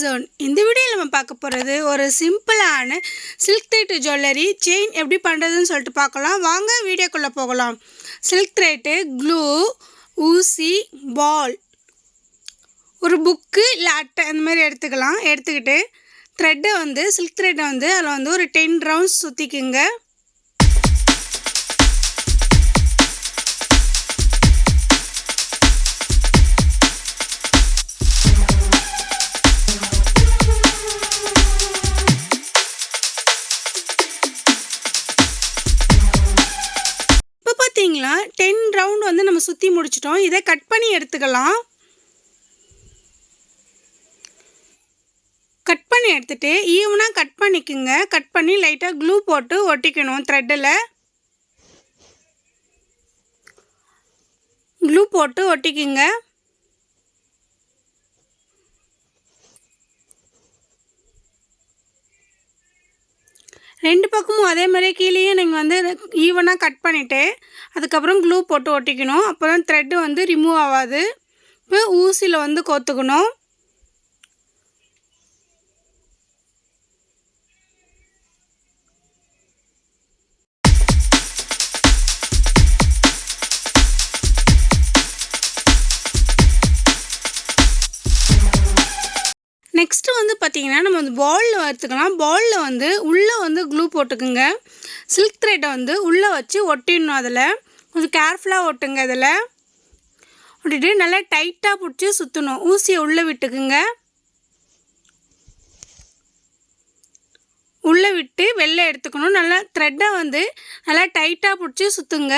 Zone. இந்த வீடியோவில் நம்ம பார்க்க போகிறது ஒரு சிம்பிளான சில்க் த்ரெட் ஜுவல்லரி செயின் எப்படி பண்ணுறதுன்னு சொல்லிட்டு பார்க்கலாம். வாங்க வீடியோக்குள்ளே போகலாம். சில்க் த்ரெட்டு, க்ளூ, ஊசி, பால், ஒரு புக்கு இல்லை அட்டை அந்த மாதிரி எடுத்துக்கலாம். எடுத்துக்கிட்டு த்ரெட்டை சில்க் த்ரெட்டை அதில் ஒரு 10 ரவுண்ட்ஸ் சுற்றிக்குங்க. பார்த்தீங்களா 10 ரவுண்ட் நம்ம சுற்றி முடிச்சிட்டோம். இதை கட் பண்ணி எடுத்துக்கலாம். கட் பண்ணி எடுத்துகிட்டு ஈவனாக கட் பண்ணிக்கோங்க. கட் பண்ணி லைட்டாக க்ளூ போட்டு ஒட்டிக்கணும். த்ரெட்டில் க்ளூ போட்டு ஒட்டிக்குங்க. ரெண்டு பக்கமும் அதே மாதிரி கீழேயும் நீங்கள் ஈவனாக கட் பண்ணிவிட்டு அதுக்கப்புறம் க்ளூ போட்டு ஒட்டிக்கணும். அப்போ தான் த்ரெட்டு ரிமூவ் ஆகாது. இப்போ ஊசியில் கோத்துக்கணும். நெக்ஸ்ட்டு பார்த்தீங்கன்னா நம்ம பாலில் எடுத்துக்கலாம். பாலில் உள்ளே க்ளூ போட்டுக்குங்க. சில்க் த்ரெட்டை உள்ளே வச்சு ஒட்டிடணும். அதில் கொஞ்சம் கேர்ஃபுல்லாக ஒட்டுங்க. இதில் ஒட்டிட்டு நல்லா டைட்டாக பிடிச்சி சுற்றணும். ஊசியை உள்ளே விட்டுக்குங்க. உள்ளே விட்டு வெளில எடுத்துக்கணும். நல்லா த்ரெட்டை நல்லா டைட்டாக பிடிச்சி சுற்றுங்க.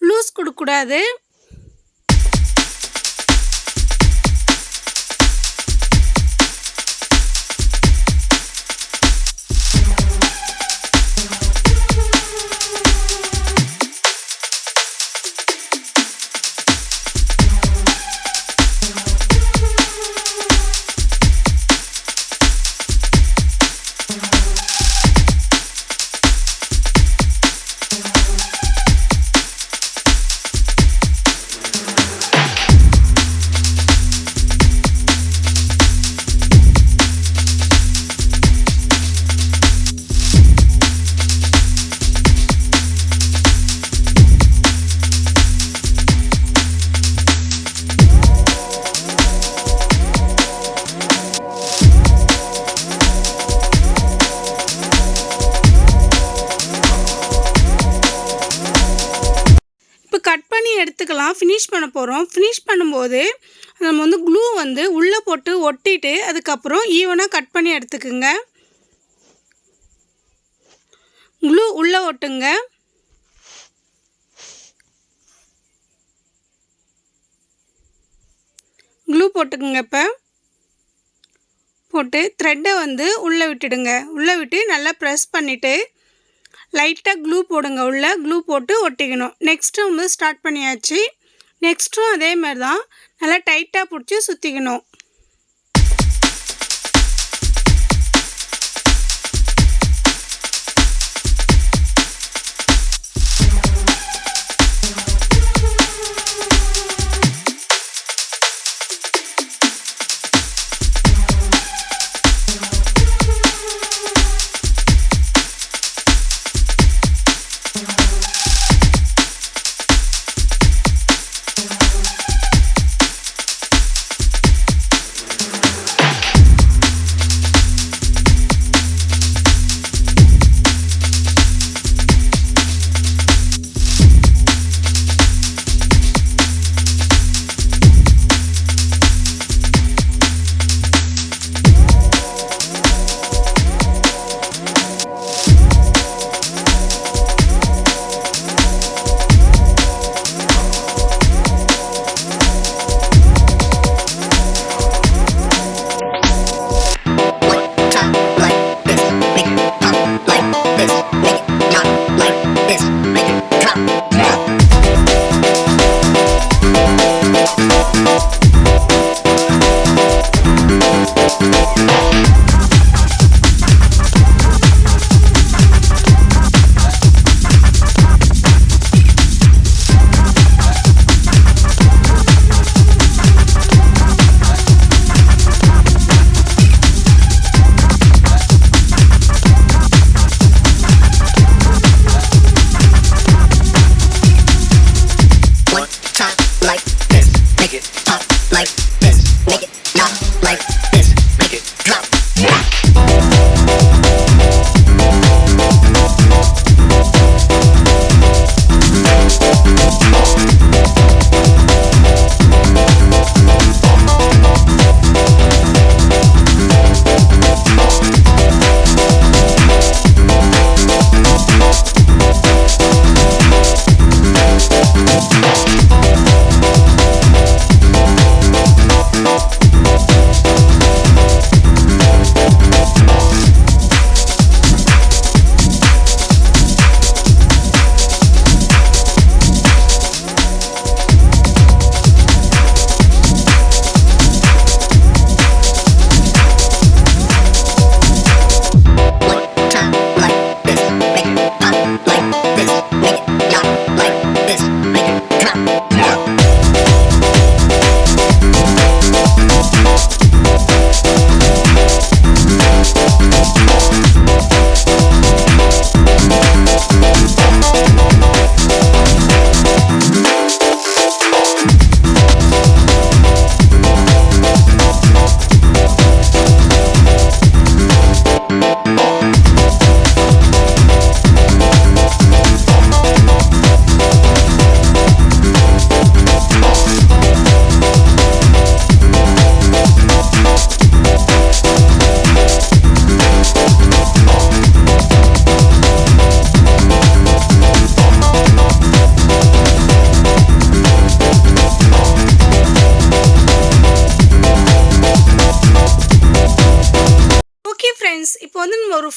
லூஸ் கொடுக்கக்கூடாது. கட் பண்ணி எடுத்துக்கலாம். ஃபினிஷ் பண்ண போகிறோம். ஃபினிஷ் பண்ணும்போது நம்ம க்ளூ உள்ளே போட்டு ஒட்டிட்டு அதுக்கப்புறம் ஈவனாக கட் பண்ணி எடுத்துக்குங்க. க்ளூ உள்ளே ஒட்டுங்க. க்ளூ போட்டுக்குங்க. இப்போ போட்டு த்ரெட்டை உள்ளே விட்டுடுங்க. உள்ளே விட்டு நல்லா ப்ரெஸ் பண்ணிவிட்டு லைட்டாக க்ளூ போடுங்க. உள்ளே க்ளூ போட்டு ஒட்டிக்கணும். நெக்ஸ்ட்டு ஸ்டார்ட் பண்ணியாச்சு. நெக்ஸ்ட்டும் அதே மாதிரி தான் நல்லா டைட்டாக பிடிச்சி சுற்றிக்கணும்.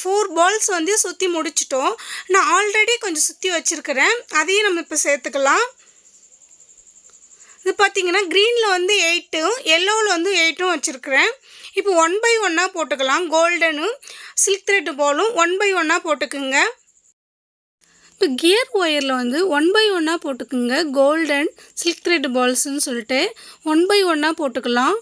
4 பால்ஸ் வந்து சுற்றி முடிச்சிட்டோம். நான் ஆல்ரெடி கொஞ்சம் சுற்றி வச்சுருக்கிறேன், அதையும் நம்ம இப்போ சேர்த்துக்கலாம். இது பார்த்திங்கன்னா க்ரீனில் வந்து 8ம் எல்லோவில் வந்து 8ம் வச்சுருக்கிறேன். இப்போ 1 பை 1 போட்டுக்கலாம். கோல்டனும் சில்க் த்ரெட் பாலும் 1 பை 1 போட்டுக்குங்க. இப்போ கியர் ஒயரில் வந்து 1 பை 1 போட்டுக்குங்க. கோல்டன் சில்க் த்ரெட் பால்ஸ்ன்னு சொல்லிட்டு 1 பை 1 போட்டுக்கலாம்.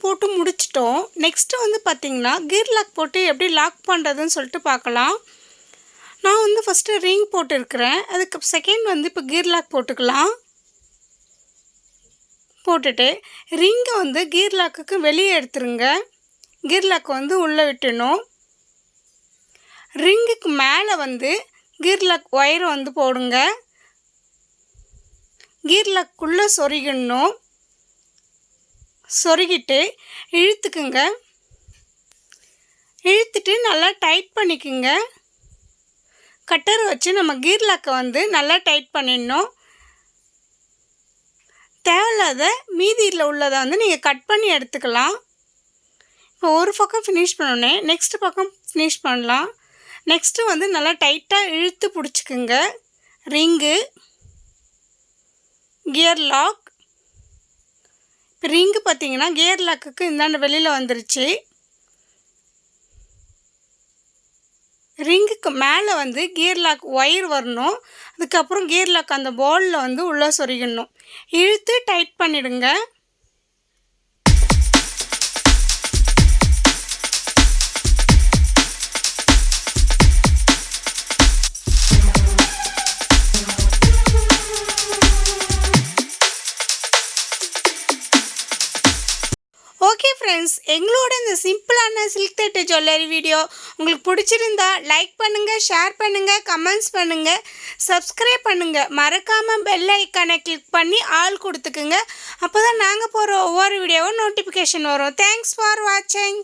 போட்டு முடிச்சிட்டோம். நெக்ஸ்ட்டு வந்து பார்த்திங்கன்னா கீர் லாக் போட்டு எப்படி லாக் பண்ணுறதுன்னு சொல்லிட்டு பார்க்கலாம். நான் வந்து ஃபஸ்ட்டு ரிங் போட்டுருக்கிறேன். அதுக்கு செகண்ட் வந்து இப்போ கீர் லாக் போட்டுக்கலாம். போட்டுட்டு ரிங்கை வந்து கீர் லாக்குக்கு வெளியே எடுத்துருங்க. கீர் லாக் வந்து உள்ளே விட்டுணும். ரிங்குக்கு மேலே வந்து கீர் லாக் ஒயரை வந்து போடுங்க. கீர் லாக்குள்ளே சொருகிடணும். சொருகிட்டு இழுத்துக்குங்க. இழுத்துட்டு நல்லா டைட் பண்ணிக்குங்க. கட்டர் வச்சு நம்ம கீர் லாக்கை வந்து நல்லா டைட் பண்ணிடணும். தேவையில்லாத மீதியில் உள்ளதை வந்து நீங்கள் கட் பண்ணி எடுத்துக்கலாம். இப்போ ஒரு பக்கம் ஃபினிஷ் பண்ணோன்னே நெக்ஸ்ட் பக்கம் ஃபினிஷ் பண்ணலாம். நெக்ஸ்ட்டு வந்து நல்லா டைட்டாக இழுத்து பிடிச்சிக்குங்க. Ring, gear lock. இப்போ ரிங்கு பார்த்திங்கன்னா கியர் லாக்குக்கு இந்தாண்ட வெளியில் வந்துருச்சு. ரிங்குக்கு மேலே வந்து கியர் லாக் ஒயர் வரணும். அதுக்கப்புறம் கியர் லாக் அந்த பாலில் வந்து உள்ளே சொருகிடணும். இழுத்து டைட் பண்ணிடுங்க. ஃப்ரெண்ட்ஸ், எங்களோட இந்த சிம்பிளான சில்க் த்ரெட் ஜுவல்லரி வீடியோ உங்களுக்கு பிடிச்சிருந்தா லைக் பண்ணுங்கள், ஷேர் பண்ணுங்கள், கமெண்ட்ஸ் பண்ணுங்கள், சப்ஸ்கிரைப் பண்ணுங்கள். மறக்காமல் பெல் ஐக்கானை கிளிக் பண்ணி ஆல் கொடுத்துக்குங்க. அப்போ தான் நாங்கள் போகிற ஒவ்வொரு வீடியோவும் நோட்டிஃபிகேஷன் வரும். தேங்க்ஸ் ஃபார் வாட்சிங்.